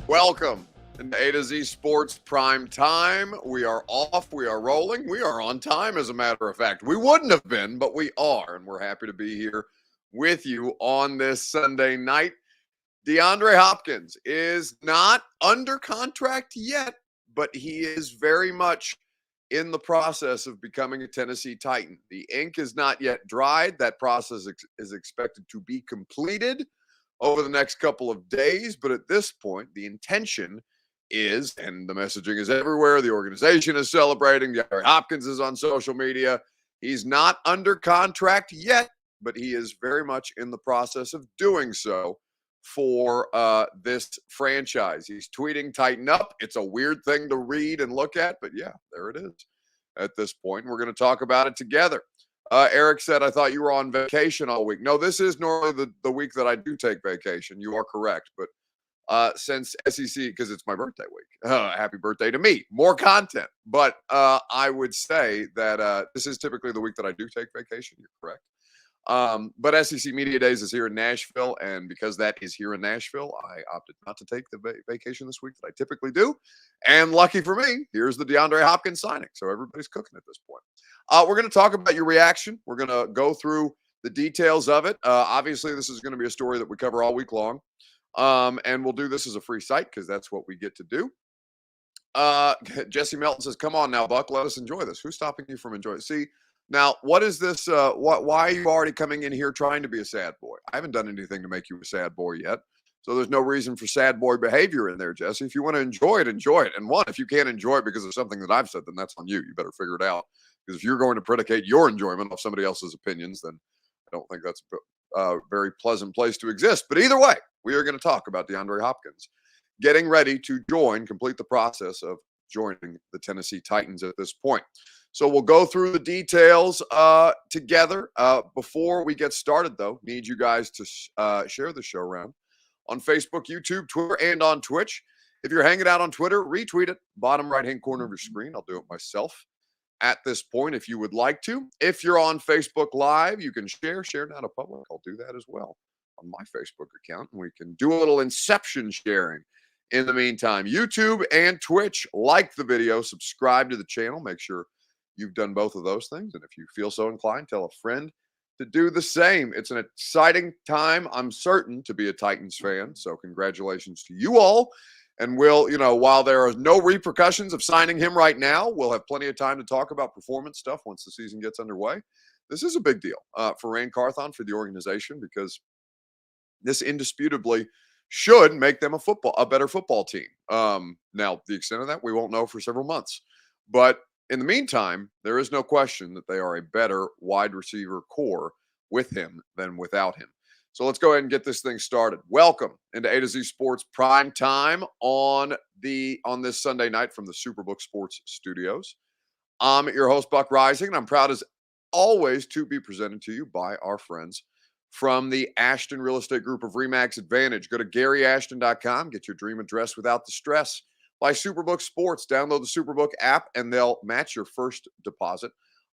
Welcome into A to Z Sports Prime Time. We are off. We are rolling. We are on time, as a matter of fact. We wouldn't have been, but we are, and we're happy to be here with you on this Sunday night. DeAndre Hopkins is not under contract yet, but he is very much in the process of becoming a Tennessee Titan. The ink is not yet dried. That process is expected to be completed over the next couple of days. But at this point, the intention is, and the messaging is everywhere, the organization is celebrating, DeAndre Hopkins is on social media. He's not under contract yet, but he is very much in the process of doing so for this franchise. He's tweeting, "Tighten up." It's a weird thing to read and look at, but yeah, there it is at this point. We're going to talk about it together. Eric said, "I thought you were on vacation all week." No, this is normally the week that I do take vacation. You are correct. But since SEC, because it's my birthday week, happy birthday to me. More content. But I would say that this is typically the week that I do take vacation. You're correct. But SEC Media Days is here in Nashville. And because that is here in Nashville, I opted not to take the vacation this week that I typically do. And lucky for me, here's the DeAndre Hopkins signing. So everybody's cooking at this point. We're going to talk about your reaction. We're going to go through the details of it. Obviously, this is going to be a story that we cover all week long. And we'll do this as a free site because that's what we get to do. Jesse Melton says, "Come on now, Buck, let us enjoy this." Who's stopping you from enjoying it? See, now, what is this? Why are you already coming in here trying to be a sad boy? I haven't done anything to make you a sad boy yet. So there's no reason for sad boy behavior in there, Jesse. If you want to enjoy it, enjoy it. And one, if you can't enjoy it because of something that I've said, then that's on you. You better figure it out. Because if you're going to predicate your enjoyment of somebody else's opinions, then I don't think that's a very pleasant place to exist. But either way, we are going to talk about DeAndre Hopkins getting ready to complete the process of joining the Tennessee Titans at this point. So we'll go through the details together. Before we get started, though, need you guys to share the show around on Facebook, YouTube, Twitter, and on Twitch. If you're hanging out on Twitter, retweet it. Bottom right-hand corner of your screen. I'll do it myself at this point if you would like to. If you're on Facebook Live, you can share now to public. I'll do that as well on my Facebook account. And we can do a little inception sharing in the meantime. YouTube and Twitch, like the video, subscribe to the channel. Make sure you've done both of those things. And if you feel so inclined, tell a friend to do the same. It's an exciting time, I'm certain, to be a Titans fan. So congratulations to you all. And we'll, while there are no repercussions of signing him right now, we'll have plenty of time to talk about performance stuff once the season gets underway. This is a big deal for Rand Carthon, for the organization, because this indisputably should make them a better football team. Now, the extent of that, we won't know for several months. But in the meantime, there is no question that they are a better wide receiver core with him than without him. So let's go ahead and get this thing started. Welcome into A to Z Sports Prime Time on this Sunday night from the Superbook Sports Studios. I'm your host, Buck Rising, and I'm proud as always to be presented to you by our friends from the Ashton Real Estate Group of RE/MAX Advantage. Go to GaryAshton.com, get your dream address without the stress. By Superbook Sports, download the Superbook app and they'll match your first deposit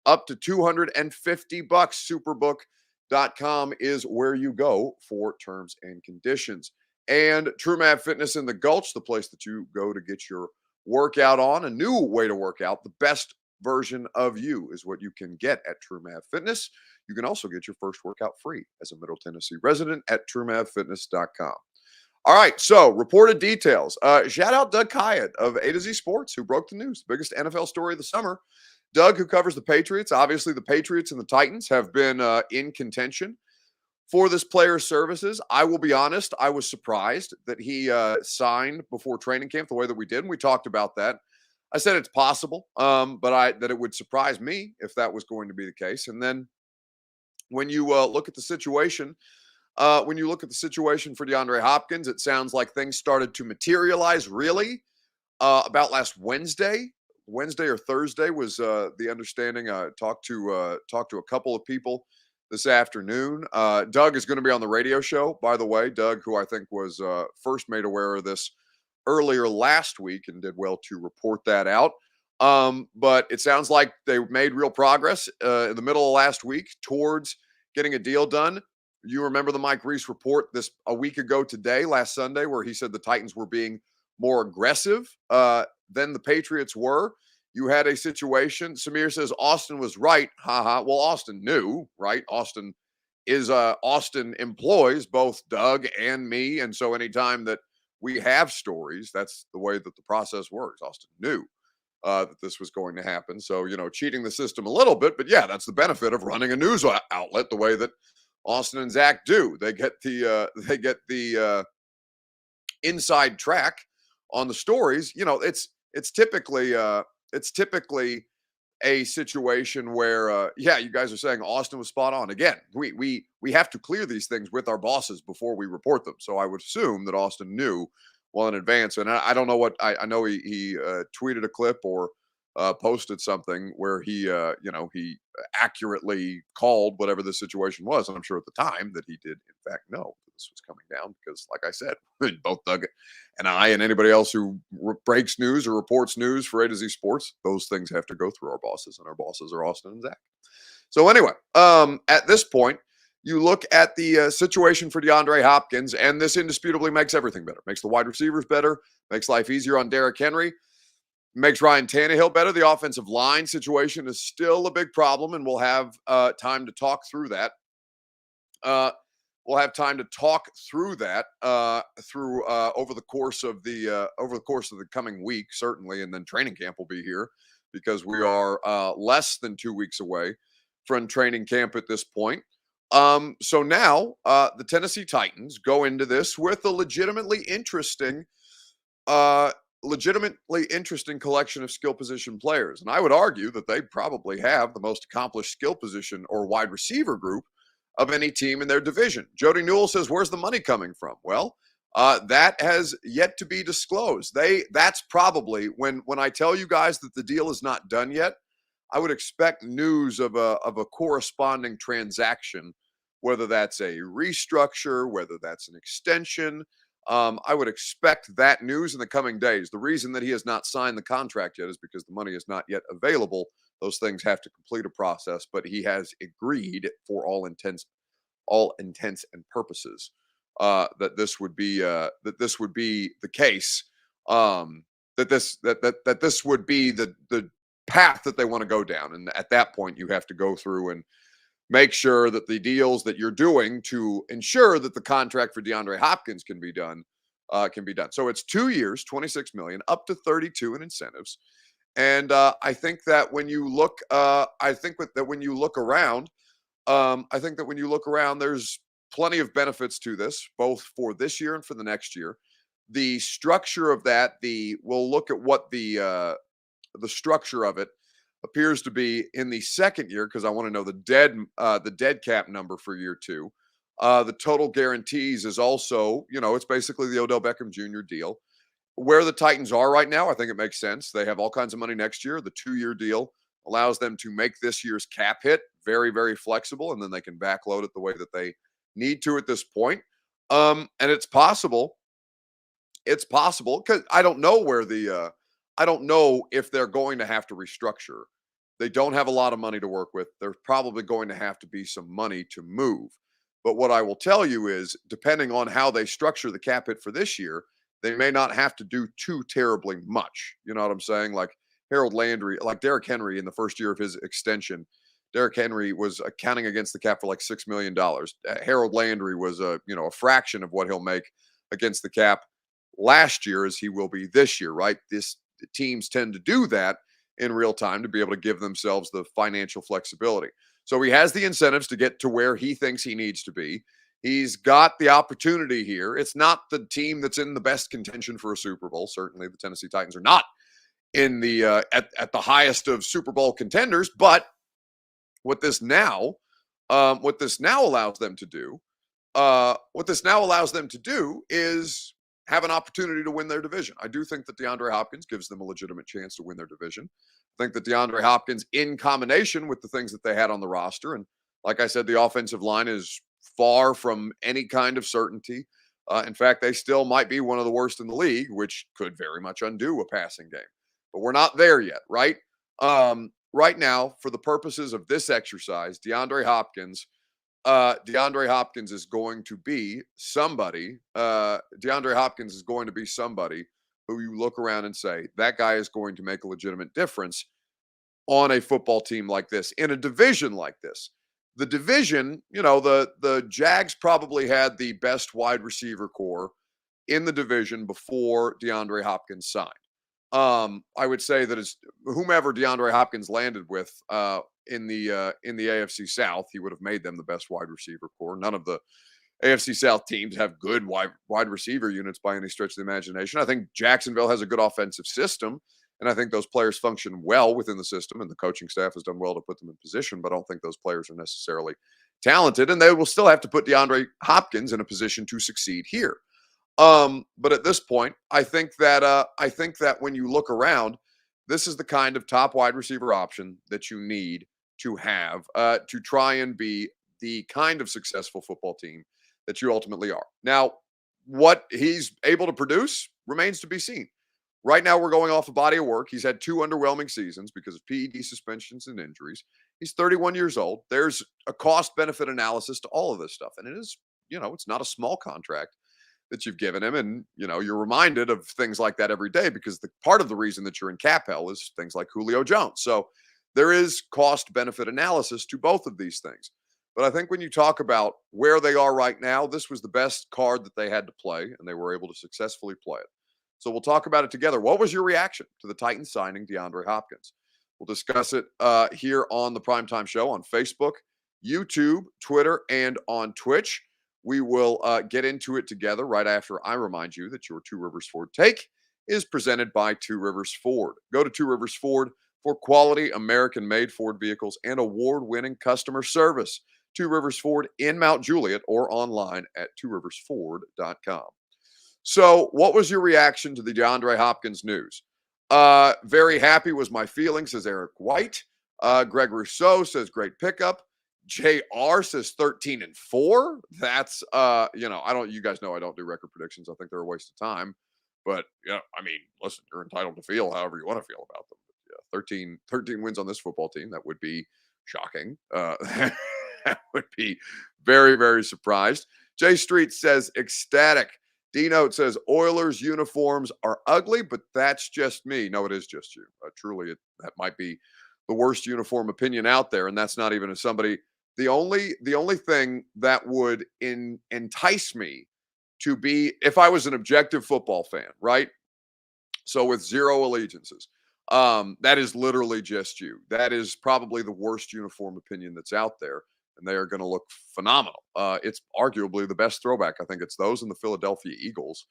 up to $250. Superbook.com is where you go for terms and conditions. And TrueMav Fitness in the Gulch, the place that you go to get your workout on, a new way to work out. The best version of you is what you can get at TrueMav Fitness. You can also get your first workout free as a Middle Tennessee resident at TrueMavFitness.com. All right, so reported details. Shout out Doug Kyatt of A to Z Sports, who broke the news, the biggest NFL story of the summer. Doug, who covers the Patriots. Obviously, the Patriots and the Titans have been in contention for this player's services. I will be honest, I was surprised that he signed before training camp the way that we did, and we talked about that. I said it's possible, but that it would surprise me if that was going to be the case. And then when you look at the situation, for DeAndre Hopkins, it sounds like things started to materialize really about last Wednesday. Wednesday or Thursday was the understanding. I talked to a couple of people this afternoon. Doug is going to be on the radio show, by the way. Doug, who I think was first made aware of this earlier last week and did well to report that out. But it sounds like they made real progress in the middle of last week towards getting a deal done. You remember the Mike Reese report this a week ago today, last Sunday, where he said the Titans were being more aggressive than the Patriots were. You had a situation. Samir says Austin was right. Haha. Well, Austin knew, right? Austin employs both Doug and me. And so anytime that we have stories, that's the way that the process works. Austin knew that this was going to happen. So, cheating the system a little bit, but yeah, that's the benefit of running a news outlet the way that Austin and Zach do. They get the inside track on the stories. It's typically a situation where yeah, you guys are saying Austin was spot on. Again, we have to clear these things with our bosses before we report them. So I would assume that Austin knew well in advance. And I don't know what I know he tweeted a clip or posted something where he accurately called whatever the situation was. And I'm sure at the time that he did in fact know that this was coming down because, like I said, both Doug and I and anybody else who breaks news or reports news for A to Z Sports, those things have to go through our bosses, and our bosses are Austin and Zach. So anyway, at this point, you look at the situation for DeAndre Hopkins, and this indisputably makes everything better. Makes the wide receivers better, makes life easier on Derrick Henry, makes Ryan Tannehill better. The offensive line situation is still a big problem, and we'll have time to talk through that. We'll have time to talk through that over the course of the coming week, certainly, and then training camp will be here because we are less than 2 weeks away from training camp at this point. So now the Tennessee Titans go into this with a legitimately interesting collection of skill position players. And I would argue that they probably have the most accomplished skill position or wide receiver group of any team in their division. Jody Newell says, where's the money coming from? Well, that has yet to be disclosed. That's probably when I tell you guys that the deal is not done yet, I would expect news of a corresponding transaction, whether that's a restructure, whether that's an extension. I would expect that news in the coming days. The reason that he has not signed the contract yet is because the money is not yet available. Those things have to complete a process, but he has agreed for all intents and purposes that this would be the case. That this would be the path that they want to go down, and at that point, you have to go through and make sure that the deals that you're doing to ensure that the contract for DeAndre Hopkins can be done. So it's 2 years, $26 million, up to 32 in incentives. And I think that when you look, when you look around, there's plenty of benefits to this, both for this year and for the next year. The structure of that, we'll look at what the structure of it appears to be in the second year, because I want to know the dead cap number for year two. The total guarantees is also, it's basically the Odell Beckham Jr. deal. Where the Titans are right now, I think it makes sense. They have all kinds of money next year. The 2-year deal allows them to make this year's cap hit very, very flexible, and then they can backload it the way that they need to at this point. And it's possible. It's possible because I don't know I don't know if they're going to have to restructure. They don't have a lot of money to work with. There's probably going to have to be some money to move. But what I will tell you is, depending on how they structure the cap hit for this year, they may not have to do too terribly much. You know what I'm saying? Like Harold Landry, like Derrick Henry in the first year of his extension. Derrick Henry was accounting against the cap for like $6 million. Harold Landry was a fraction of what he'll make against the cap last year as he will be this year, right? Teams tend to do that in real time to be able to give themselves the financial flexibility. So he has the incentives to get to where he thinks he needs to be. He's got the opportunity here. It's not the team that's in the best contention for a Super Bowl. Certainly the Tennessee Titans are not in the at the highest of Super Bowl contenders, but what this now allows them to do is have an opportunity to win their division. I do think that DeAndre Hopkins gives them a legitimate chance to win their division. I think that DeAndre Hopkins, in combination with the things that they had on the roster, and like I said, the offensive line is far from any kind of certainty. In fact, they still might be one of the worst in the league, which could very much undo a passing game. but we're not there yet, right? Right now, for the purposes of this exercise, DeAndre Hopkins is going to be somebody. DeAndre Hopkins is going to be somebody who you look around and say, that guy is going to make a legitimate difference on a football team like this, in a division like this. The division, the Jags probably had the best wide receiver core in the division before DeAndre Hopkins signed. I would say that it's whomever DeAndre Hopkins landed with in the AFC South, he would have made them the best wide receiver core. None of the AFC South teams have good wide receiver units by any stretch of the imagination. I think Jacksonville has a good offensive system, and I think those players function well within the system, and the coaching staff has done well to put them in position, but I don't think those players are necessarily talented, and they will still have to put DeAndre Hopkins in a position to succeed here. But at this point, I think that when you look around, this is the kind of top wide receiver option that you need to have to try and be the kind of successful football team that you ultimately are. Now, what he's able to produce remains to be seen. Right now, we're going off a body of work. He's had 2 underwhelming seasons because of PED suspensions and injuries. He's 31 years old. There's a cost-benefit analysis to all of this stuff, and it is, it's not a small contract that you've given him. And, you're reminded of things like that every day because the part of the reason that you're in cap hell is things like Julio Jones. So there is cost benefit analysis to both of these things. But I think when you talk about where they are right now, this was the best card that they had to play, and they were able to successfully play it. So we'll talk about it together. What was your reaction to the Titans signing DeAndre Hopkins? We'll discuss it here on the Primetime Show on Facebook, YouTube, Twitter, and on Twitch. We will get into it together right after I remind you that your Two Rivers Ford take is presented by Two Rivers Ford. Go to Two Rivers Ford for quality American-made Ford vehicles and award-winning customer service. Two Rivers Ford in Mount Juliet or online at tworiversford.com. So what was your reaction to the DeAndre Hopkins news? Very happy was my feeling, says Eric White. Greg Rousseau says great pickup. JR says 13-4. That's you guys know I don't do record predictions. I think they're a waste of time. But listen, you're entitled to feel however you want to feel about them. But, 13 wins on this football team. That would be shocking. That would be very, very surprised. Jay Street says ecstatic. D-Note says Oilers uniforms are ugly, but that's just me. No, it is just you. Truly, that might be the worst uniform opinion out there, and that's not even as somebody. The only thing that would entice me to be, if I was an objective football fan, right? So with zero allegiances, that is literally just you. That is probably the worst uniform opinion that's out there, and they are going to look phenomenal. It's arguably the best throwback. I think it's those and the Philadelphia Eagles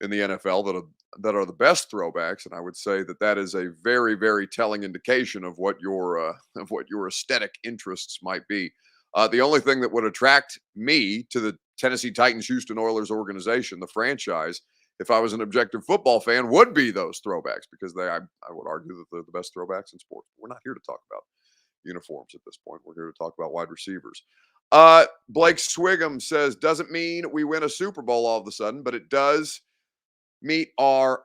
in the NFL that are the best throwbacks, and I would say that is a very, very telling indication of what your aesthetic interests might be. The only thing that would attract me to the Tennessee Titans Houston Oilers organization, the franchise, if I was an objective football fan, would be those throwbacks because I would argue that they're the best throwbacks in sports. We're not here to talk about uniforms at this point. We're here to talk about wide receivers. Blake Swigum says, doesn't mean we win a Super Bowl all of a sudden, but it does meet our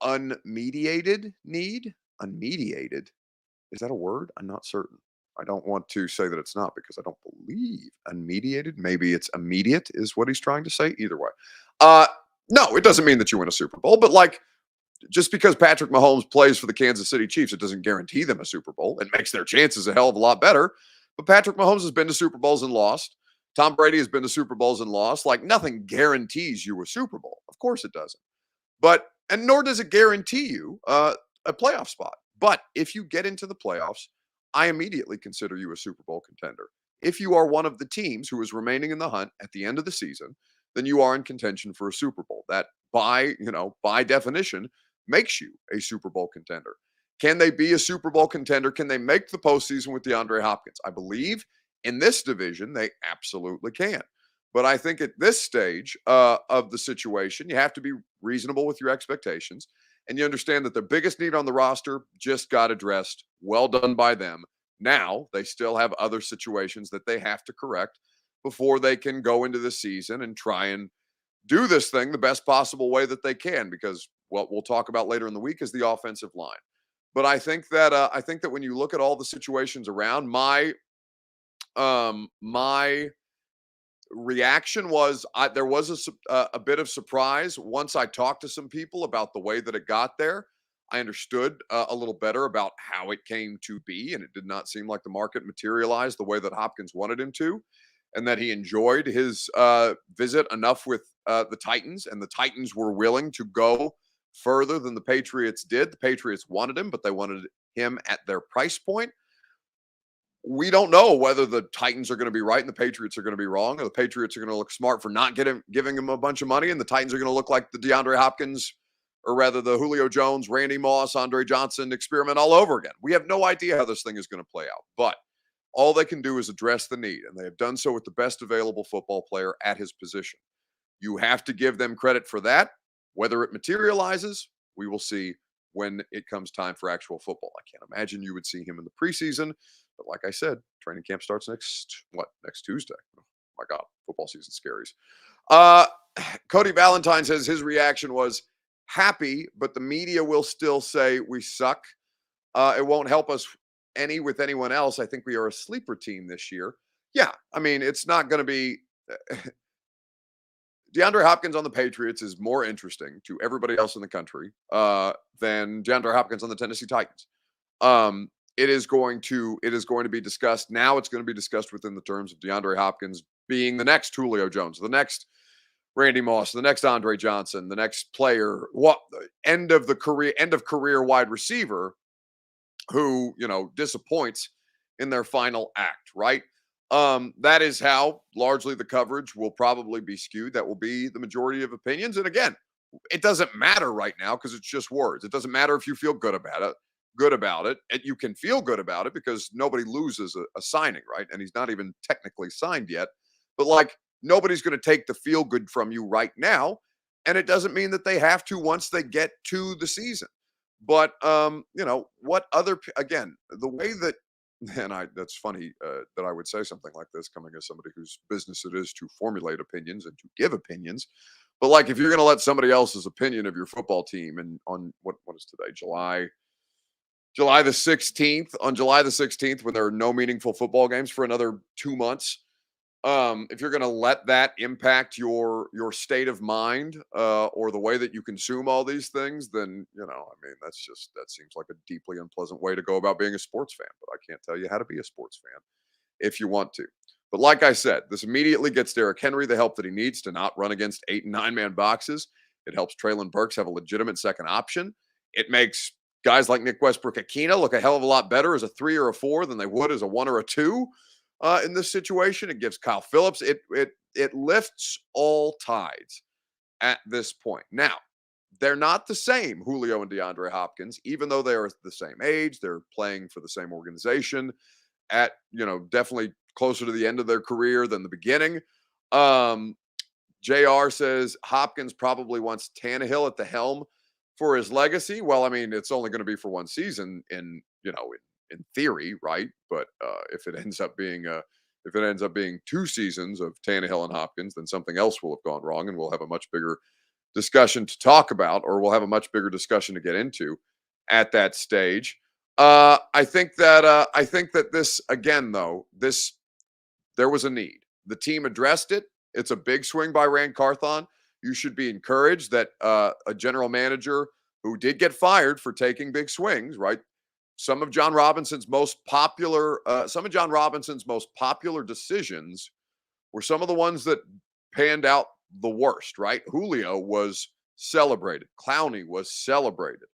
unmediated need. Unmediated? Is that a word? I'm not certain. I don't want to say that it's not because I don't believe unmediated. Maybe it's immediate is what he's trying to say. Either way. No, it doesn't mean that you win a Super Bowl, but just because Patrick Mahomes plays for the Kansas City Chiefs, it doesn't guarantee them a Super Bowl. It makes their chances a hell of a lot better. But Patrick Mahomes has been to Super Bowls and lost. Tom Brady has been to Super Bowls and lost. Nothing guarantees you a Super Bowl. Of course it doesn't. And nor does it guarantee you a playoff spot. But if you get into the playoffs, I immediately consider you a Super Bowl contender. If you are one of the teams who is remaining in the hunt at the end of the season, then you are in contention for a Super Bowl. That by definition makes you a Super Bowl contender. Can they be a Super Bowl contender? Can they make the postseason with DeAndre Hopkins? I believe in this division, they absolutely can. But I think at this stage of the situation, you have to be reasonable with your expectations. And you understand that the biggest need on the roster just got addressed. Well done by them. Now they still have other situations that they have to correct before they can go into the season and try and do this thing the best possible way that they can. Because what we'll talk about later in the week is the offensive line. But I think that when you look at all the situations around, my reaction was there was a bit of surprise once I talked to some people about the way that it got there. I understood a little better about how it came to be, and it did not seem like the market materialized the way that Hopkins wanted him to, and that he enjoyed his visit enough with the Titans, and the Titans were willing to go further than the Patriots did. The Patriots wanted him, but they wanted him at their price point. We don't know whether the Titans are going to be right and the Patriots are going to be wrong, or the Patriots are going to look smart for not giving him a bunch of money, and the Titans are going to look like the DeAndre Hopkins, or rather the Julio Jones, Randy Moss, Andre Johnson experiment all over again. We have no idea how this thing is going to play out, but all they can do is address the need, and they have done so with the best available football player at his position. You have to give them credit for that. Whether it materializes, we will see when it comes time for actual football. I can't imagine you would see him in the preseason. But like I said, training camp starts next Tuesday. Oh my God, football season scaries. Cody Valentine says his reaction was happy, but the media will still say we suck. It won't help us any with anyone else. I think we are a sleeper team this year. Yeah, I mean, it's not going to be DeAndre Hopkins on the Patriots is more interesting to everybody else in the country than DeAndre Hopkins on the Tennessee Titans. It is going to be discussed. Now it's going to be discussed within the terms of DeAndre Hopkins being the next Julio Jones, the next Randy Moss, the next Andre Johnson, the next player, end of career wide receiver who, disappoints in their final act, right? That is how largely the coverage will probably be skewed. That will be the majority of opinions. And again, it doesn't matter right now because it's just words. It doesn't matter if you feel good about it. And you can feel good about it because nobody loses a signing, right? And he's not even technically signed yet. But nobody's going to take the feel good from you right now. And it doesn't mean that they have to once they get to the season. But again, the way that, and that's funny that I would say something like this coming as somebody whose business it is to formulate opinions and to give opinions. But if you're going to let somebody else's opinion of your football team, and on what is today, July the 16th, on July the 16th, when there are no meaningful football games for another 2 months, if you're going to let that impact your state of mind or the way that you consume all these things, then, that seems like a deeply unpleasant way to go about being a sports fan. But I can't tell you how to be a sports fan if you want to. But like I said, this immediately gets Derrick Henry the help that he needs to not run against 8 and 9-man boxes. It helps Treylon Burks have a legitimate second option. It makes guys like Nick Westbrook-Akina look a hell of a lot better as a 3 or a 4 than they would as a 1 or a 2 in this situation. It gives Kyle Phillips. It lifts all tides at this point. Now, they're not the same, Julio and DeAndre Hopkins, even though they are the same age. They're playing for the same organization at, definitely closer to the end of their career than the beginning. JR says Hopkins probably wants Tannehill at the helm for his legacy. Well, I mean, it's only going to be for one season in theory, right? But if it ends up being 2 seasons of Tannehill and Hopkins, then something else will have gone wrong, and we'll have a much bigger discussion to talk about, or we'll have a much bigger discussion to get into at that stage. I think that this, again, though, there was a need. The team addressed it. It's a big swing by Rand Carthon. You should be encouraged that a general manager who did get fired for taking big swings, right? Some of John Robinson's most popular decisions were some of the ones that panned out the worst, right? Julio was celebrated. Clowney was celebrated.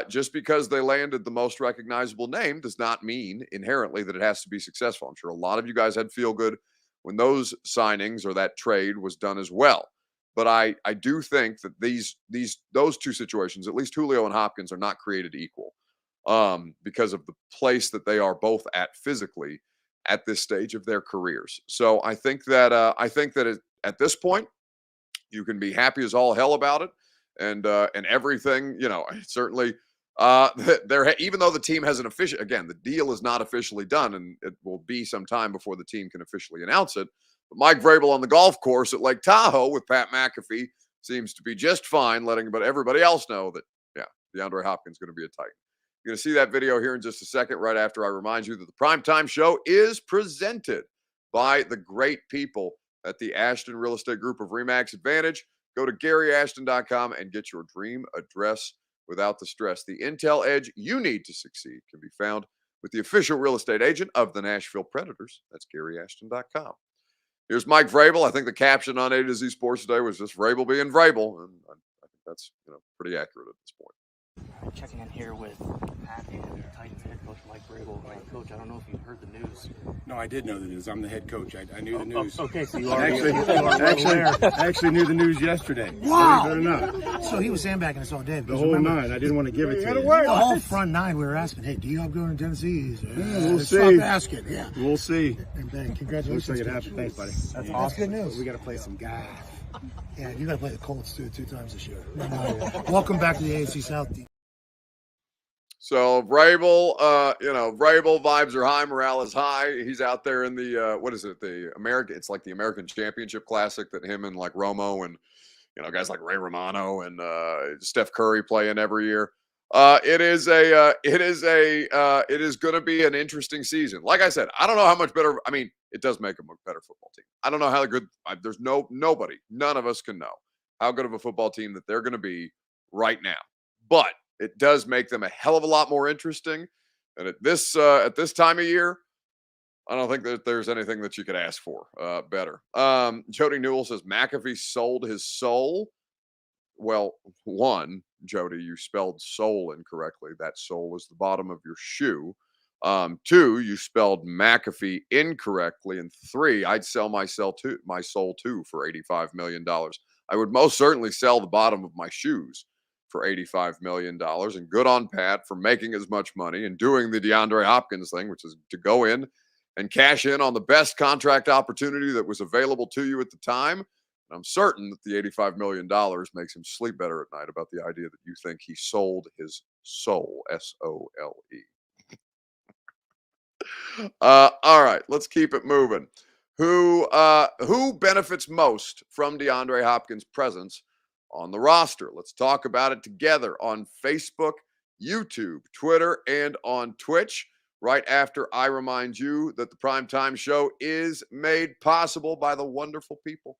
Just because they landed the most recognizable name does not mean inherently that it has to be successful. I'm sure a lot of you guys had feel good when those signings or that trade was done as well. But I do think that those 2 situations, at least Julio and Hopkins, are not created equal because of the place that they are both at physically at this stage of their careers. So I think that at this point, you can be happy as all hell about it, and everything. Certainly, even though the team hasn't the deal is not officially done, and it will be some time before the team can officially announce it. But Mike Vrabel on the golf course at Lake Tahoe with Pat McAfee seems to be just fine letting everybody else know that, yeah, DeAndre Hopkins is going to be a Titan. You're going to see that video here in just a second, right after I remind you that the Primetime Show is presented by the great people at the Ashton Real Estate Group of RE/MAX Advantage. Go to GaryAshton.com and get your dream address without the stress. The intel edge you need to succeed can be found with the official real estate agent of the Nashville Predators. That's GaryAshton.com. Here's Mike Vrabel. I think the caption on A to Z Sports today was just Vrabel being Vrabel, and I think that's pretty accurate at this point. Checking in here with Pat and Titans head coach Mike Vrabel. Coach, I don't know if you've heard the news. No, I did know the news. I'm the head coach. I knew the news. Okay, so you I actually knew the news yesterday. Wow. Believe it or not. So he was sandbagging us all day. The whole nine. I didn't want to give it to you. The whole front nine, we were asking, hey, do you have going to Tennessee? We'll see. Stop asking. Yeah. We'll see. And Ben, congratulations. Looks like it happened. Thanks, buddy. That's awesome. Good news. We got to play some guys. Yeah, you got to play the Colts two times this year. Welcome back to the AFC South. So Vrabel, Vrabel vibes are high, morale is high. He's out there in the it's like the American Championship Classic that him and like Romo and guys like Ray Romano and Steph Curry play in every year. It is going to be an interesting season. Like I said, I don't know how much better. I mean, it does make them a better football team. I don't know how good. There's nobody, none of us can know how good of a football team that they're going to be right now. But it does make them a hell of a lot more interesting. And at this time of year, I don't think that there's anything that you could ask for better. Jody Newell says McAfee sold his soul. Well, one, Jody, you spelled soul incorrectly. That soul is the bottom of your shoe. Two, you spelled McAfee incorrectly. And three, I'd sell my soul too for $85 million. I would most certainly sell the bottom of my shoes for $85 million. And good on Pat for making as much money and doing the DeAndre Hopkins thing, which is to go in and cash in on the best contract opportunity that was available to you at the time. And I'm certain that the $85 million makes him sleep better at night about the idea that you think he sold his soul, S-O-L-E. All right, let's keep it moving. Who benefits most from DeAndre Hopkins' presence on the roster? Let's talk about it together on Facebook, YouTube, Twitter, and on Twitch. Right after I remind you that the Primetime Show is made possible by the wonderful people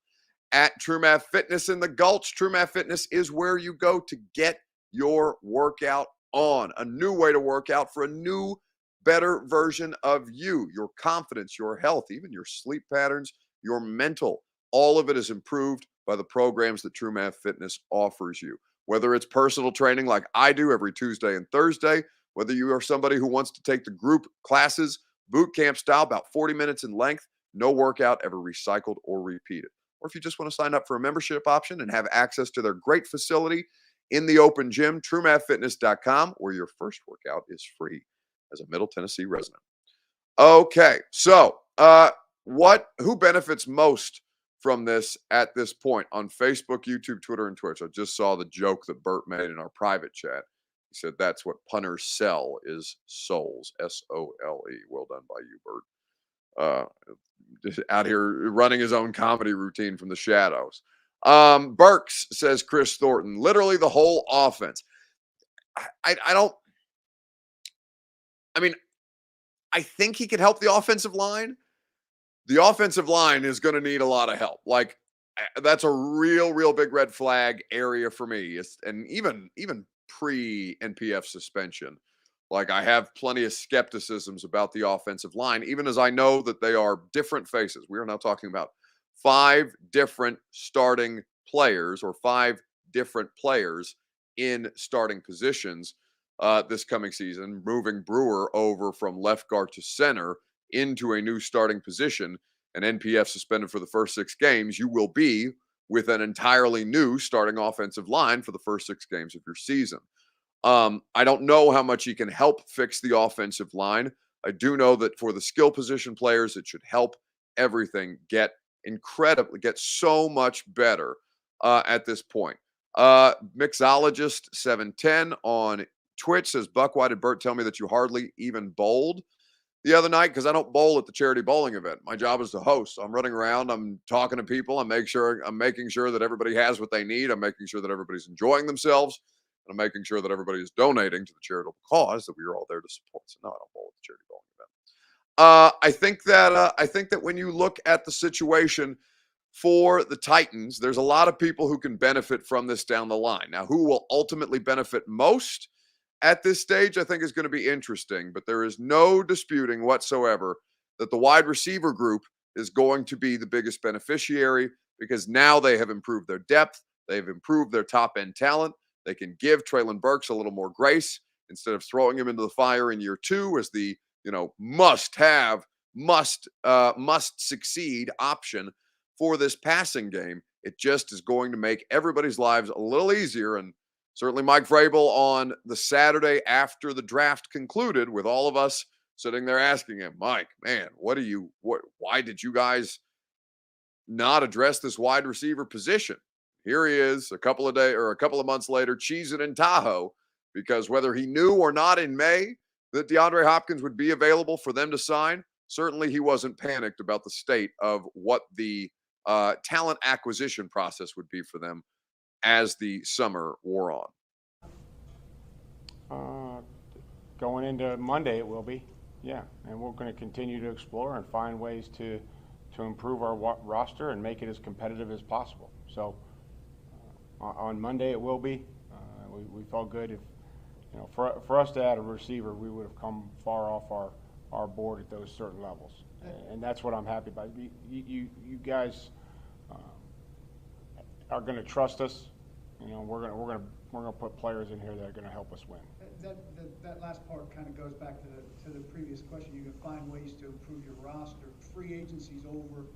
at TrueMath Fitness in the Gulch. TrueMath Fitness is where you go to get your workout on. A new way to work out for a new, better version of you. Your confidence, your health, even your sleep patterns, your mental. All of it is improved by the programs that TrueMath Fitness offers you. Whether it's personal training like I do every Tuesday and Thursday, whether you are somebody who wants to take the group classes, boot camp style, about 40 minutes in length, no workout ever recycled or repeated. Or if you just want to sign up for a membership option and have access to their great facility in the open gym, TrueMathFitness.com, where your first workout is free as a Middle Tennessee resident. Okay, so who benefits most from this at this point on Facebook, YouTube, Twitter, and Twitch? I just saw the joke that Bert made in our private chat. He said that's what punters sell is souls, S-O-L-E. Well done by you, Bert. Just out here running his own comedy routine from the shadows. Burks says Chris Thornton, literally the whole offense. I think he could help the offensive line. The offensive line is going to need a lot of help. Like, that's a real big red flag area for me. And even pre-NPF suspension, like, I have plenty of skepticisms about the offensive line, even as I know that they are different faces. We are now talking about 5 different starting players or 5 different players in starting positions this coming season, moving Brewer over from left guard to center into a new starting position, and NPF suspended for the first 6 games. You will be with an entirely new starting offensive line for the first 6 games of your season. I don't know how much he can help fix the offensive line. I do know that for the skill position players, it should help everything get so much better at this point. Mixologist 710 on Twitch says, Buck, why did Bert tell me that you hardly even bowled? the other night because I don't bowl at the charity bowling event. My job is to host. So I'm running around. I'm talking to people. I'm making sure that everybody has what they need. I'm making sure that everybody's enjoying themselves. And I'm making sure that everybody is donating to the charitable cause that we are all there to support. So no, I don't bowl at the charity bowling event. I think that when you look at the situation for the Titans, there's a lot of people who can benefit from this down the line. Now, who will ultimately benefit most at this stage, I think is going to be interesting, but there is no disputing whatsoever that the wide receiver group is going to be the biggest beneficiary because now they have improved their depth. They've improved their top end talent. They can give Treylon Burks a little more grace instead of throwing him into the fire in year 2 as the must succeed option for this passing game. It just is going to make everybody's lives a little easier. And certainly Mike Vrabel on the Saturday after the draft concluded with all of us sitting there asking him, Mike, man, why did you guys not address this wide receiver position? Here he is a couple of months later, cheesing in Tahoe, because whether he knew or not in May that DeAndre Hopkins would be available for them to sign, certainly he wasn't panicked about the state of what the talent acquisition process would be for them as the summer wore on. Going into Monday, it will be, yeah. And we're going to continue to explore and find ways to improve our roster and make it as competitive as possible. So on Monday, it will be. We felt good. If for us to add a receiver, we would have come far off our board at those certain levels, and that's what I'm happy about. You guys are going to trust us. We're going to put players in here that are going to help us win. That last part kind of goes back to the previous question. You can find ways to improve your roster. Free agency's over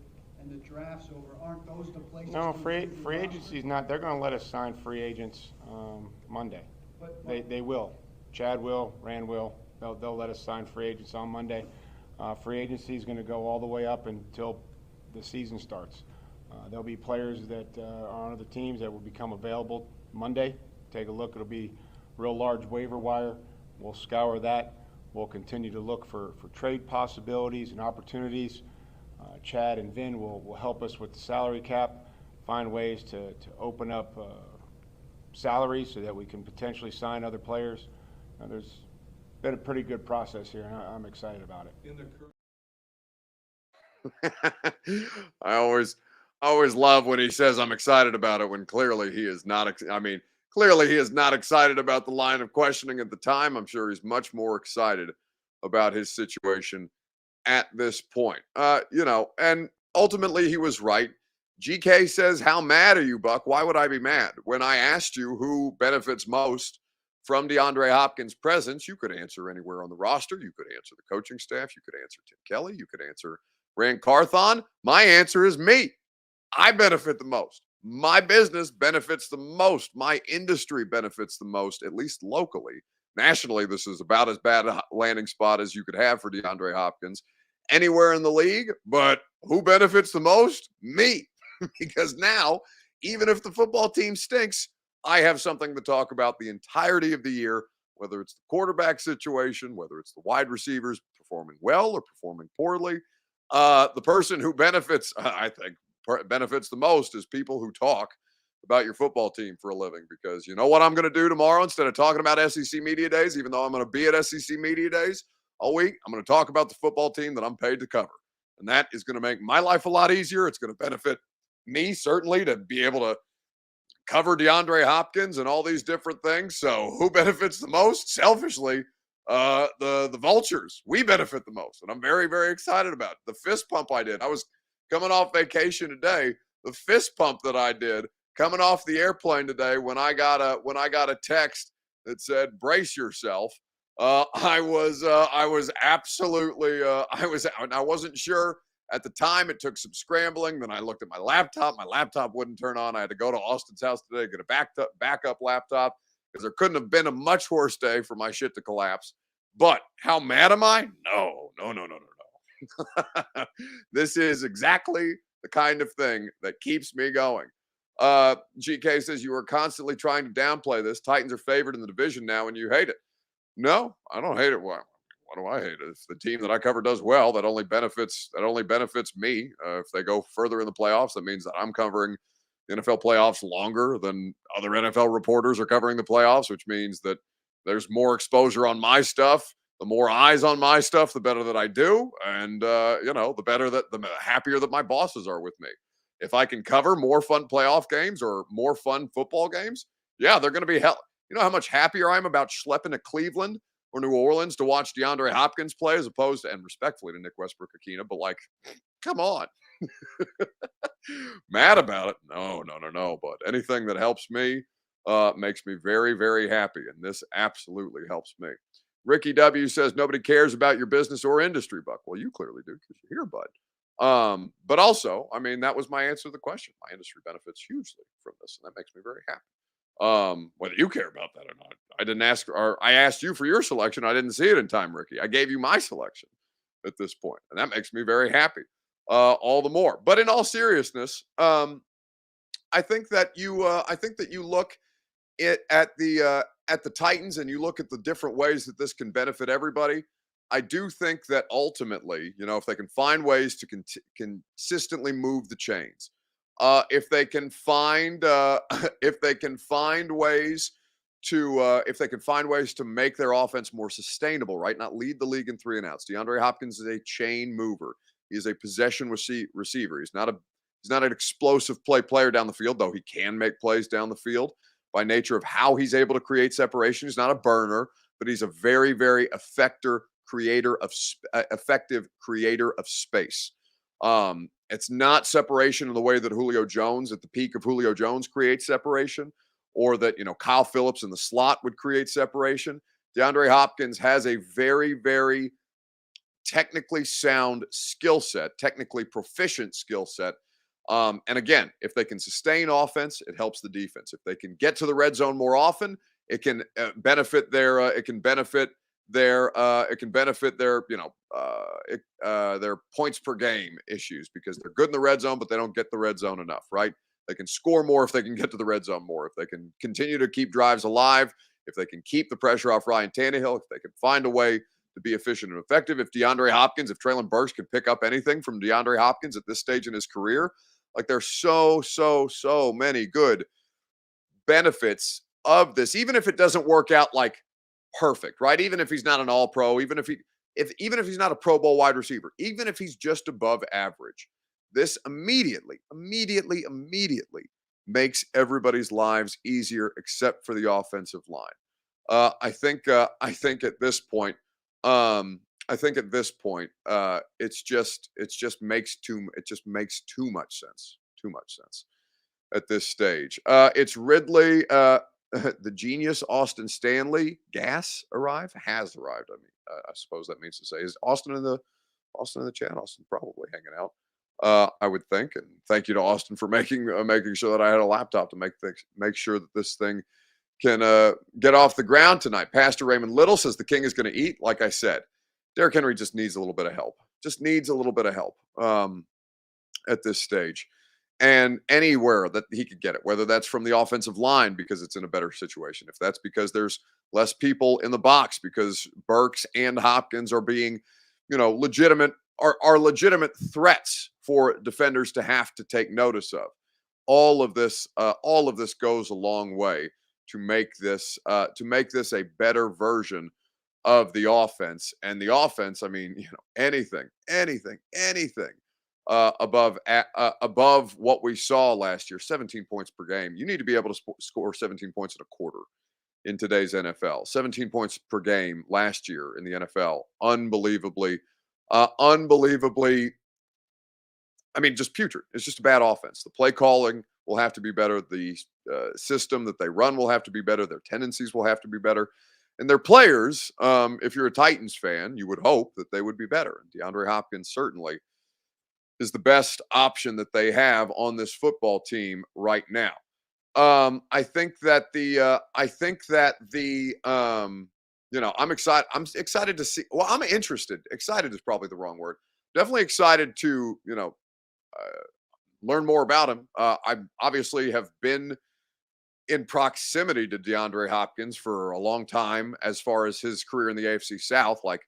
and the draft's over. Aren't those the places? No, free agency's not. They're going to let us sign free agents Monday. They will. Chad will. Rand will. They'll let us sign free agents on Monday. Free agency is going to go all the way up until the season starts. There'll be players that are on other teams that will become available Monday. Take a look. It'll be real large waiver wire. We'll scour that. We'll continue to look for trade possibilities and opportunities. Chad and Vin will help us with the salary cap, find ways to open up salaries so that we can potentially sign other players. There's been a pretty good process here, and I'm excited about it. I always love when he says I'm excited about it when clearly he is not. Clearly he is not excited about the line of questioning at the time. I'm sure he's much more excited about his situation at this point. And ultimately he was right. GK says, how mad are you, Buck? Why would I be mad? When I asked you who benefits most from DeAndre Hopkins' presence, you could answer anywhere on the roster. You could answer the coaching staff. You could answer Tim Kelly. You could answer Rand Carthon. My answer is me. I benefit the most. My business benefits the most. My industry benefits the most, at least locally. Nationally, this is about as bad a landing spot as you could have for DeAndre Hopkins anywhere in the league. But who benefits the most? Me. Because now, even if the football team stinks, I have something to talk about the entirety of the year, whether it's the quarterback situation, whether it's the wide receivers performing well or performing poorly. The person who benefits, I think, benefits the most is people who talk about your football team for a living. Because you know what I'm going to do tomorrow instead of talking about SEC Media Days, even though I'm going to be at SEC Media Days all week, I'm going to talk about the football team that I'm paid to cover. And that is going to make my life a lot easier. It's going to benefit me, certainly, to be able to cover DeAndre Hopkins and all these different things. So who benefits the most? Selfishly, the Vultures. We benefit the most. And I'm very, very excited about it. The fist pump I did. I was coming off vacation today. The fist pump that I did coming off the airplane today when I got a text that said, brace yourself. I wasn't sure. At the time, it took some scrambling. Then I looked at my laptop. My laptop wouldn't turn on. I had to go to Austin's house today to get a backup laptop because there couldn't have been a much worse day for my shit to collapse. But how mad am I? No. This is exactly the kind of thing that keeps me going. GK says you are constantly trying to downplay this. Titans are favored in the division now and you hate it. No, I don't hate it. Why Why do I hate it? If the team that I cover does well, that only benefits me. If they go further in the playoffs, that means that I'm covering the NFL playoffs longer than other NFL reporters are covering the playoffs, which means that there's more exposure on my stuff. The more eyes on my stuff, the better that I do, and the happier that my bosses are with me. If I can cover more fun playoff games or more fun football games, yeah, they're going to be hell. You know how much happier I am about schlepping to Cleveland or New Orleans to watch DeAndre Hopkins play, as opposed to, and respectfully to Nick Westbrook-Akina, but like, come on. Mad about it? No. But anything that helps me makes me very, very happy, and this absolutely helps me. Ricky W says nobody cares about your business or industry, Buck. Well, you clearly do because you're here, bud. But also, I mean, that was my answer to the question. My industry benefits hugely from this, and that makes me very happy. Whether you care about that or not, I didn't ask, or I asked you for your selection. I didn't see it in time, Ricky. I gave you my selection at this point, and that makes me very happy. All the more. But in all seriousness, I think that you look at the Titans and you look at the different ways that this can benefit everybody. I do think that ultimately, if they can find ways to consistently move the chains, if they can find ways to make their offense more sustainable, right? Not lead the league in 3 and outs. DeAndre Hopkins is a chain mover. He is a possession receiver. He's not an explosive player down the field, though he can make plays down the field by nature of how he's able to create separation. He's not a burner, but he's a very, very effective creator of space. It's not separation in the way that Julio Jones, at the peak of Julio Jones, creates separation, or that Kyle Phillips in the slot would create separation. DeAndre Hopkins has a very, very technically sound skill set, technically proficient skill set. And again, if they can sustain offense, it helps the defense. If they can get to the red zone more often, it can benefit their points per game issues, because they're good in the red zone, but they don't get the red zone enough, right? They can score more if they can get to the red zone more. If they can continue to keep drives alive, if they can keep the pressure off Ryan Tannehill, if they can find a way to be efficient and effective. If Treylon Burks can pick up anything from DeAndre Hopkins at this stage in his career, like there's so many good benefits of this, even if it doesn't work out like perfect, right? Even if he's not an all-pro, even if he's not a Pro Bowl wide receiver, even if he's just above average, this immediately makes everybody's lives easier except for the offensive line. I think at this point, it just makes too much sense at this stage. It's Ridley, the genius Austin Stanley has arrived. I mean, I suppose that means to say, is Austin in the chat? Austin probably hanging out. I would think, and thank you to Austin for making sure that I had a laptop to make sure that this thing can get off the ground tonight. Pastor Raymond Little says the king is going to eat. Like I said, Derrick Henry just needs a little bit of help. At this stage, and anywhere that he could get it, whether that's from the offensive line because it's in a better situation, if that's because there's less people in the box because Burks and Hopkins are being, legitimate threats for defenders to have to take notice of. All of this goes a long way to make this a better version of the offense. And the offense, I mean, anything above what we saw last year, 17 points per game. You need to be able to score 17 points in a quarter in today's NFL. 17 points per game last year in the NFL. Unbelievably, I mean, just putrid. It's just a bad offense. The play calling will have to be better. The system that they run will have to be better. Their tendencies will have to be better. And their players, if you're a Titans fan, you would hope that they would be better. And DeAndre Hopkins certainly is the best option that they have on this football team right now. I'm excited. I'm excited to see. Well, I'm interested. Excited is probably the wrong word. Definitely excited to, learn more about him. I obviously have been in proximity to DeAndre Hopkins for a long time as far as his career in the AFC South. Like,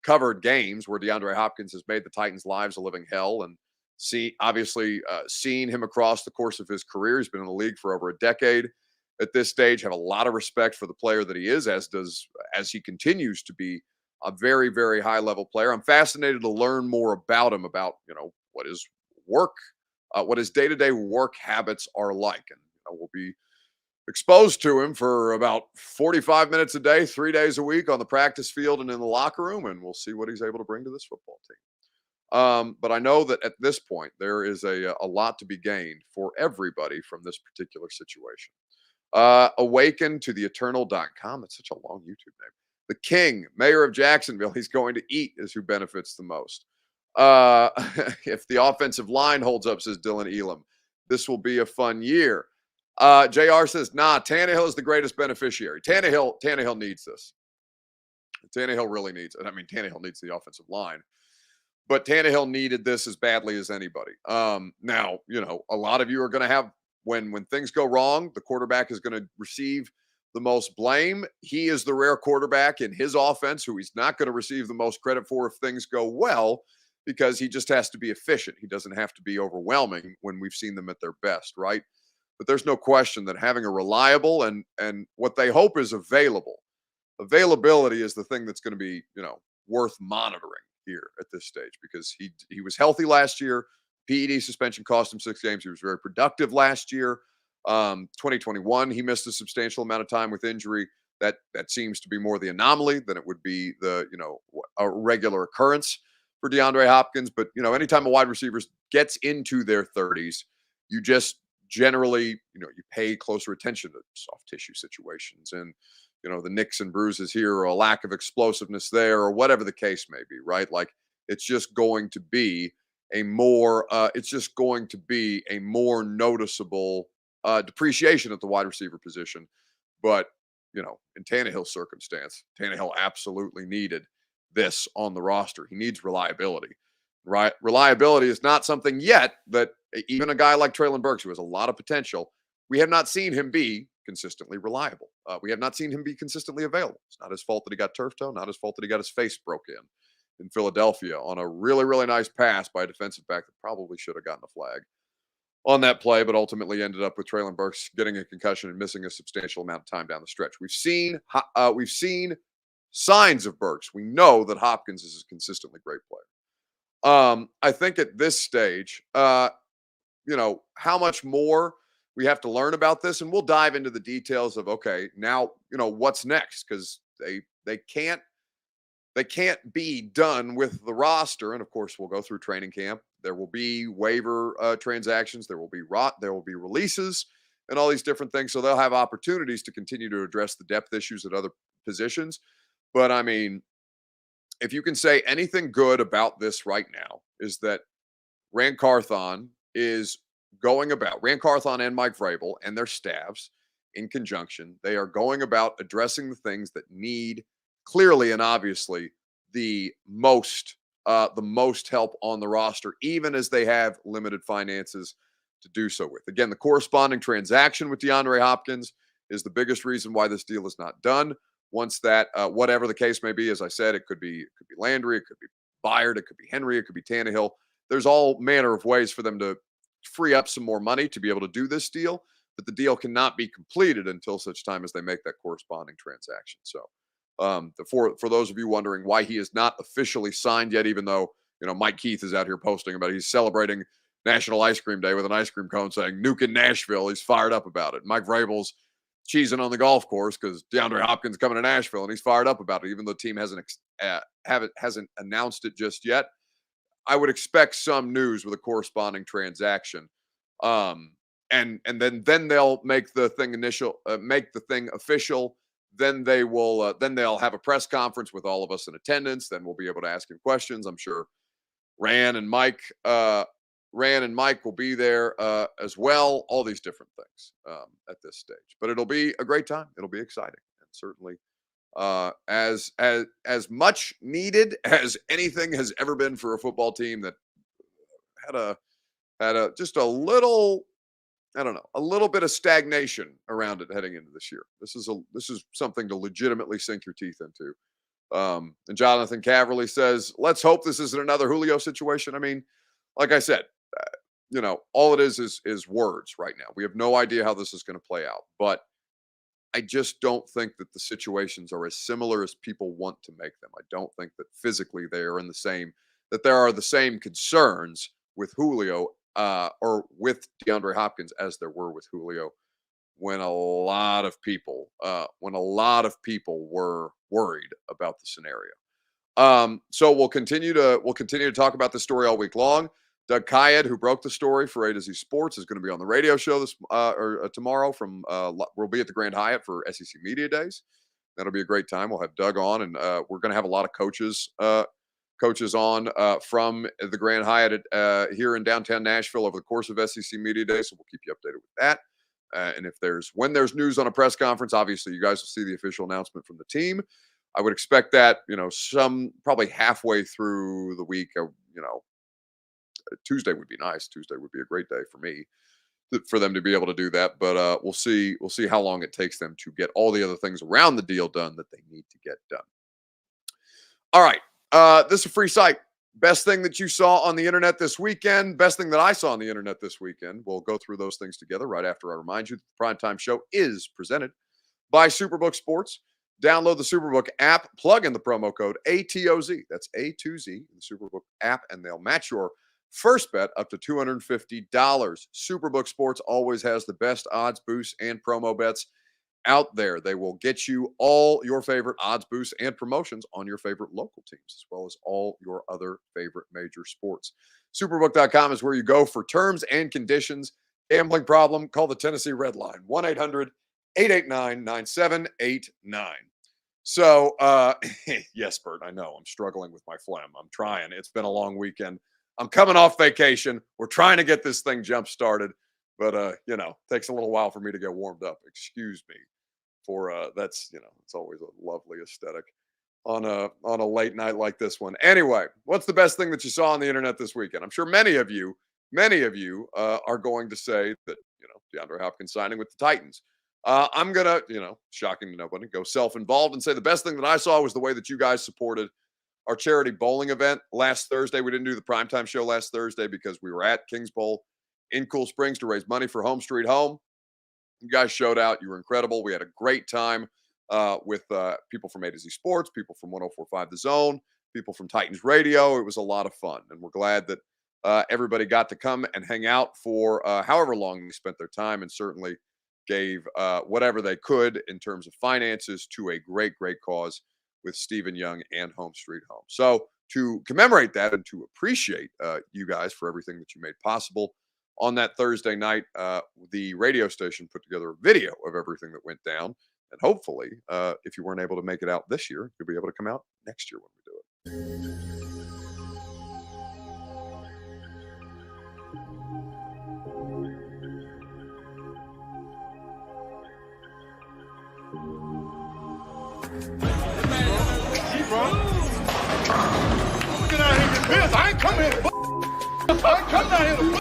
covered games where DeAndre Hopkins has made the Titans' lives a living hell, and seen him across the course of his career. He's been in the league for over a decade at this stage. Have a lot of respect for the player that he is, as he continues to be a very, very high level player. I'm fascinated to learn more about him, about what his day to day work habits are like, and we'll be exposed to him for about 45 minutes a day, 3 days a week on the practice field and in the locker room, and we'll see what he's able to bring to this football team. But I know that at this point, there is a lot to be gained for everybody from this particular situation. Awaken to the eternal.com. That's such a long YouTube name. The King, mayor of Jacksonville, he's going to eat is who benefits the most. If the offensive line holds up, says Dylan Elam, this will be a fun year. JR says, nah, Tannehill is the greatest beneficiary. Tannehill needs this. Tannehill really needs it. I mean, Tannehill needs the offensive line, but Tannehill needed this as badly as anybody. Now, a lot of you are going to have, when things go wrong, the quarterback is going to receive the most blame. He is the rare quarterback in his offense who he's not going to receive the most credit for if things go well, because he just has to be efficient. He doesn't have to be overwhelming when we've seen them at their best, right? But there's no question that having a reliable and what they hope is availability is the thing that's going to be, worth monitoring here at this stage, because he was healthy last year. PED suspension cost him 6 games. He was very productive last year. 2021, he missed a substantial amount of time with injury. That seems to be more the anomaly than it would be a regular occurrence for DeAndre Hopkins. But anytime a wide receiver gets into their 30s, you just generally, you pay closer attention to soft tissue situations and, the nicks and bruises here, or a lack of explosiveness there, or whatever the case may be, right? Like, it's just going to be a more noticeable depreciation at the wide receiver position. But, in Tannehill's circumstance, Tannehill absolutely needed this on the roster. He needs reliability. Right? Reliability is not something yet that even a guy like Treylon Burks, who has a lot of potential, we have not seen him be consistently reliable. We have not seen him be consistently available. It's not his fault that he got turf toe, not his fault that he got his face broke in Philadelphia on a really, really nice pass by a defensive back that probably should have gotten a flag on that play, but ultimately ended up with Treylon Burks getting a concussion and missing a substantial amount of time down the stretch. We've seen signs of Burks. We know that Hopkins is a consistently great player. I think at this stage, how much more we have to learn about this, and we'll dive into the details of, okay, now, what's next, because they can't be done with the roster. And of course, we'll go through training camp. There will be waiver transactions. There will be releases and all these different things. So they'll have opportunities to continue to address the depth issues at other positions. But I mean, if you can say anything good about this right now, is that Rand Carthon and Mike Vrabel and their staffs in conjunction, they are going about addressing the things that need clearly and obviously the most help on the roster, even as they have limited finances to do so with. Again, the corresponding transaction with DeAndre Hopkins is the biggest reason why this deal is not done. Once that, whatever the case may be, as I said, it could be Landry, it could be Byard, it could be Henry, it could be Tannehill. There's all manner of ways for them to free up some more money to be able to do this deal, but the deal cannot be completed until such time as they make that corresponding transaction. So, for those of you wondering why he is not officially signed yet, even though Mike Keith is out here posting about it, he's celebrating National Ice Cream Day with an ice cream cone saying "Nuke in Nashville." He's fired up about it. Mike Vrabel's cheesing on the golf course because DeAndre Hopkins coming to Nashville, and he's fired up about it, even though the team hasn't announced it just yet. I would expect some news with a corresponding transaction, and then they'll make the thing official. Then they'll have a press conference with all of us in attendance. Then we'll be able to ask him questions. I'm sure Rand and Mike will be there as well. All these different things at this stage, but it'll be a great time. It'll be exciting, and certainly as much needed as anything has ever been for a football team that had a just a little, I don't know, a little bit of stagnation around it heading into this year. This is something to legitimately sink your teeth into And Jonathan Caverly says, let's hope this isn't another Julio situation. I mean, like I said, all it is words right now. We have no idea how this is going to play out. But I just don't think that the situations are as similar as people want to make them. I don't think that physically they are that there are the same concerns with Julio or with DeAndre Hopkins as there were with Julio when a lot of people were worried about the scenario. So we'll continue to talk about this story all week long. Doug Kyed, who broke the story for A to Z Sports, is going to be on the radio show tomorrow. We'll be at the Grand Hyatt for SEC Media Days. That'll be a great time. We'll have Doug on, and we're going to have a lot of coaches on from the Grand Hyatt here in downtown Nashville over the course of SEC Media Days. So we'll keep you updated with that. And when there's news on a press conference, obviously you guys will see the official announcement from the team. I would expect that probably halfway through the week. Tuesday would be nice. Tuesday would be a great day for me, for them to be able to do that. But we'll see how long it takes them to get all the other things around the deal done that they need to get done. All right. This is a free site. Best thing that you saw on the internet this weekend. Best thing that I saw on the internet this weekend. We'll go through those things together right after I remind you that the Primetime Show is presented by Superbook Sports. Download the Superbook app, plug in the promo code ATOZ. That's A2Z, the Superbook app, and they'll match your first bet up to $250. Superbook Sports always has the best odds, boosts, and promo bets out there. They will get you all your favorite odds, boosts, and promotions on your favorite local teams, as well as all your other favorite major sports. Superbook.com is where you go for terms and conditions. Gambling problem? Call the Tennessee Red Line, 1-800-889-9789. So, yes, Bert, I know I'm struggling with my phlegm. I'm trying. It's been a long weekend. I'm coming off vacation. We're trying to get this thing jump started, but takes a little while for me to get warmed up. Excuse me for that's it's always a lovely aesthetic on a late night like this one. Anyway, what's the best thing that you saw on the internet this weekend? I'm sure many of you are going to say that DeAndre Hopkins signing with the Titans. I'm gonna shocking to nobody, go self-involved and say the best thing that I saw was the way that you guys supported our charity bowling event last Thursday. We didn't do the primetime show last Thursday because we were at Kings Bowl in Cool Springs to raise money for Home Street Home. You guys showed out. You were incredible. We had a great time with people from A to Z Sports, people from 104.5 The Zone, people from Titans Radio. It was a lot of fun, and we're glad that everybody got to come and hang out for however long they spent their time, and certainly gave whatever they could in terms of finances to a great, great cause with Stephen Young and Home Street Home. So to commemorate that and to appreciate you guys for everything that you made possible on that Thursday night, the radio station put together a video of everything that went down. And hopefully, if you weren't able to make it out this year, you'll be able to come out next year when we do it. I ain't coming here to I ain't coming down here to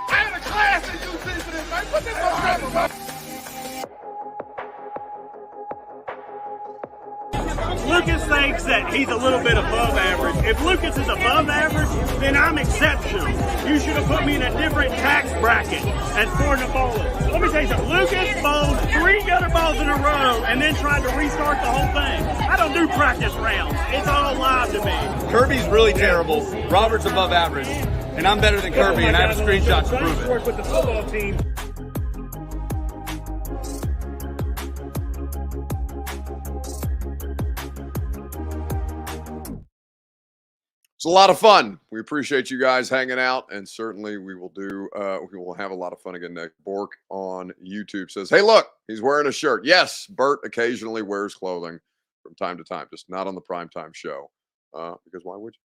I had a class in UC for this, man. Put this on camera, man. Lucas thinks that he's a little bit above average. If Lucas is above average, then I'm exceptional. You should have put me in a different tax bracket as Gordon bowling. Let me tell you something. Lucas bowled 3 gutter balls in a row and then tried to restart the whole thing. I don't do practice rounds. It's all live to me. Kirby's really terrible. Robert's above average. And I'm better than Kirby, and I have a screenshot to prove it. Work with the football team. It's a lot of fun. We appreciate you guys hanging out, and certainly we will have a lot of fun again next. Bork on YouTube says, hey, look, he's wearing a shirt. Yes, Bert occasionally wears clothing from time to time, just not on the primetime show, because why would you?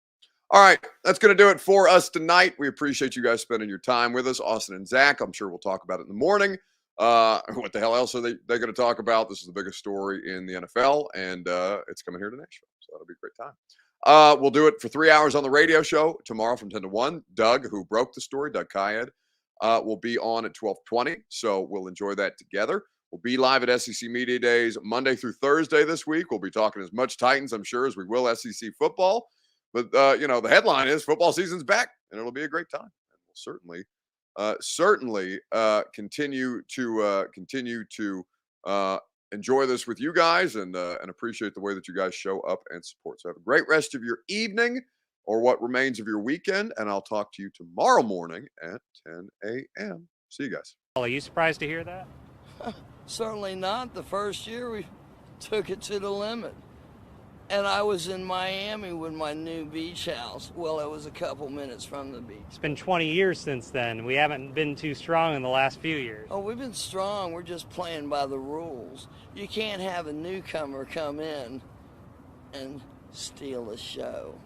All right, that's going to do it for us tonight. We appreciate you guys spending your time with us. Austin and Zach, I'm sure we'll talk about it in the morning. What the hell else are they going to talk about? This is the biggest story in the NFL, and it's coming here to Nashville, so that'll be a great time. We'll do it for 3 hours on the radio show tomorrow from 10 to 1. Doug, who broke the story, Doug Kyed, will be on at 12:20, so we'll enjoy that together. We'll be live at SEC Media Days Monday through Thursday this week. We'll be talking as much Titans, I'm sure, as we will SEC football. But, the headline is football season's back, and it'll be a great time. And we'll certainly continue to enjoy this with you guys and appreciate the way that you guys show up and support. So have a great rest of your evening or what remains of your weekend, and I'll talk to you tomorrow morning at 10 a.m. See you guys. Are you surprised to hear that? Certainly not. The first year we took it to the limit. And I was in Miami with my new beach house. Well, it was a couple minutes from the beach. It's been 20 years since then. We haven't been too strong in the last few years. Oh, we've been strong. We're just playing by the rules. You can't have a newcomer come in and steal a show.